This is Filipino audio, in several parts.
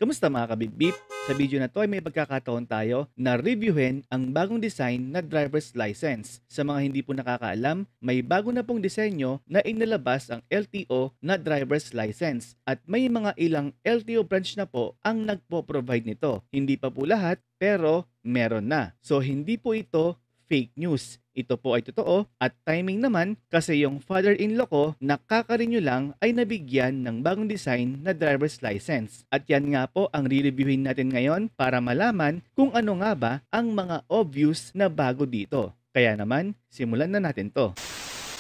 Kamusta mga kabibip? Sa video na to ay may pagkakataon tayo na reviewin ang bagong design na driver's license. Sa mga hindi po nakakaalam, may bago na pong disenyo na inilabas ang LTO na driver's license at may mga ilang LTO branch na po ang nagpo-provide nito. Hindi pa po lahat pero meron na. So hindi po ito fake news. Ito po ay totoo at timing naman kasi yung father-in-law ko na kakarenew lang ay nabigyan ng bagong design na driver's license. At yan nga po ang re-reviewin natin ngayon para malaman kung ano nga ba ang mga obvious na bago dito. Kaya naman, simulan na natin to.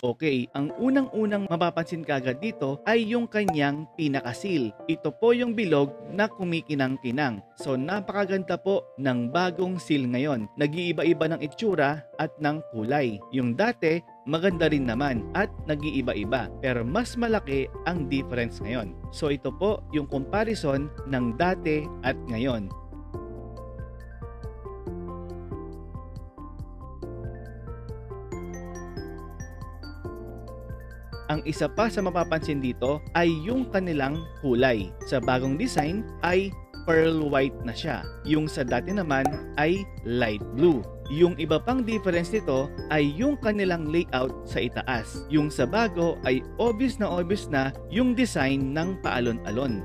Okay, ang unang-unang mapapansin kagad dito ay yung kanyang pinaka-seal. Ito po yung bilog na kumikinang-kinang. So napakaganda po ng bagong seal ngayon. Nag-iiba-iba ng itsura at ng kulay. Yung dati, maganda rin naman at nag-iiba-iba. Pero mas malaki ang difference ngayon. So ito po yung comparison ng dati at ngayon. Ang isa pa sa mapapansin dito ay yung kanilang kulay. Sa bagong design ay pearl white na siya. Yung sa dati naman ay light blue. Yung iba pang difference nito ay yung kanilang layout sa itaas. Yung sa bago ay obvious na yung design ng paalon-alon.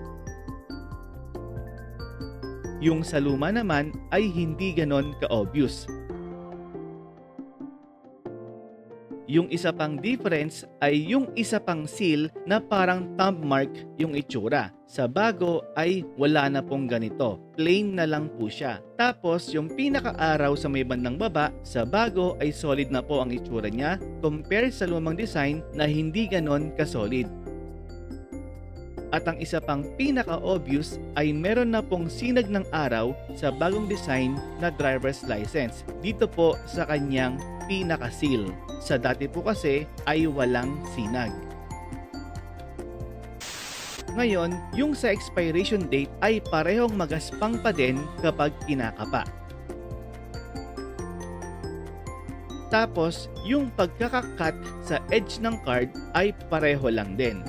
Yung sa luma naman ay hindi ganon ka-obvious. Yung isa pang difference ay yung isa pang seal na parang thumb mark yung itsura. Sa bago ay wala na pong ganito. Plain na lang po siya. Tapos yung pinaka-araw sa may bandang baba, sa bago ay solid na po ang itsura niya compared sa lumang design na hindi ganon ka-solid. At ang isa pang pinaka-obvious ay meron na pong sinag ng araw sa bagong design na driver's license. Dito po sa kanyang pinaka-seal. Sa dati po kasi ay walang sinag. Ngayon, yung sa expiration date ay parehong magaspang pa din kapag kinakapa. Tapos, yung pagkakakat sa edge ng card ay pareho lang din.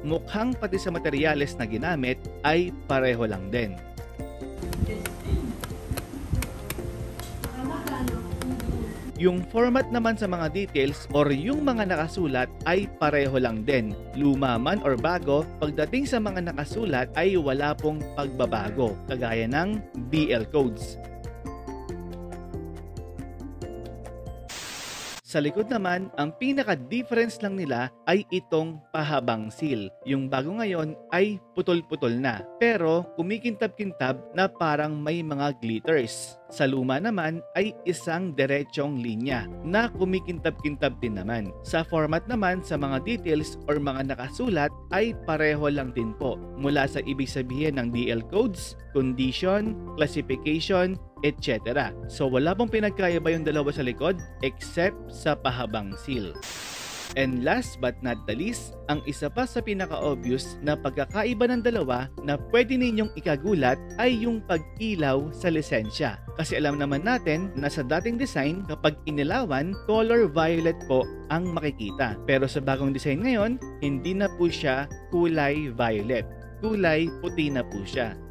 Mukhang pati sa materyales na ginamit ay pareho lang din. Yung format naman sa mga details or yung mga nakasulat ay pareho lang din. Luma man or bago, pagdating sa mga nakasulat ay wala pong pagbabago, kagaya ng BL codes. Sa likod naman, ang pinaka-difference lang nila ay itong pahabang seal. Yung bago ngayon ay putol-putol na, pero kumikintab-kintab na parang may mga glitters. Sa luma naman ay isang diretsong linya na kumikintab-kintab din naman. Sa format naman sa mga details or mga nakasulat ay pareho lang din po. Mula sa ibig sabihin ng DL codes, condition, classification, etc. So wala pong pinagkaiba yung dalawa sa likod except sa pahabang seal. And last but not the least, ang isa pa sa pinaka-obvious na pagkakaiba ng dalawa na pwede ninyong ikagulat ay yung pag-ilaw sa lisensya. Kasi alam naman natin na sa dating design, kapag inilawan, color violet po ang makikita. Pero sa bagong design ngayon, hindi na po siya kulay violet. Kulay puti na po siya.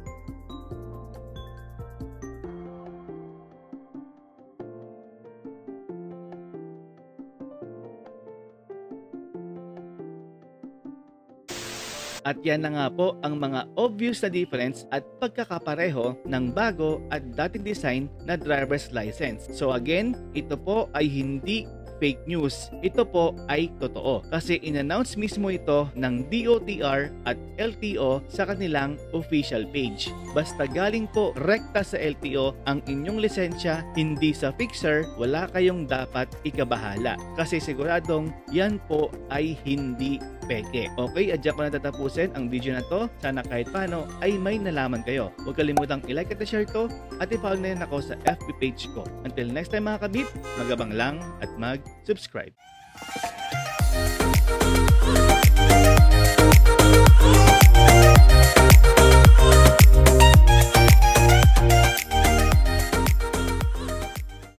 At yan na nga po ang mga obvious na difference at pagkakapareho ng bago at dating design na driver's license. So again, ito po ay hindi fake news. Ito po ay totoo kasi in-announce mismo ito ng DOTR at LTO sa kanilang official page. Basta galing po rekta sa LTO ang inyong lisensya, hindi sa fixer, wala kayong dapat ikabahala kasi siguradong yan po ay hindi peke. Okay, adyan ko na tatapusin ang video na to. Sana kahit paano ay may nalaman kayo. Huwag kalimutang i-like at i-share to at i-follow na rin ako sa FB page ko. Until next time mga kabit, magabang lang at mag-subscribe.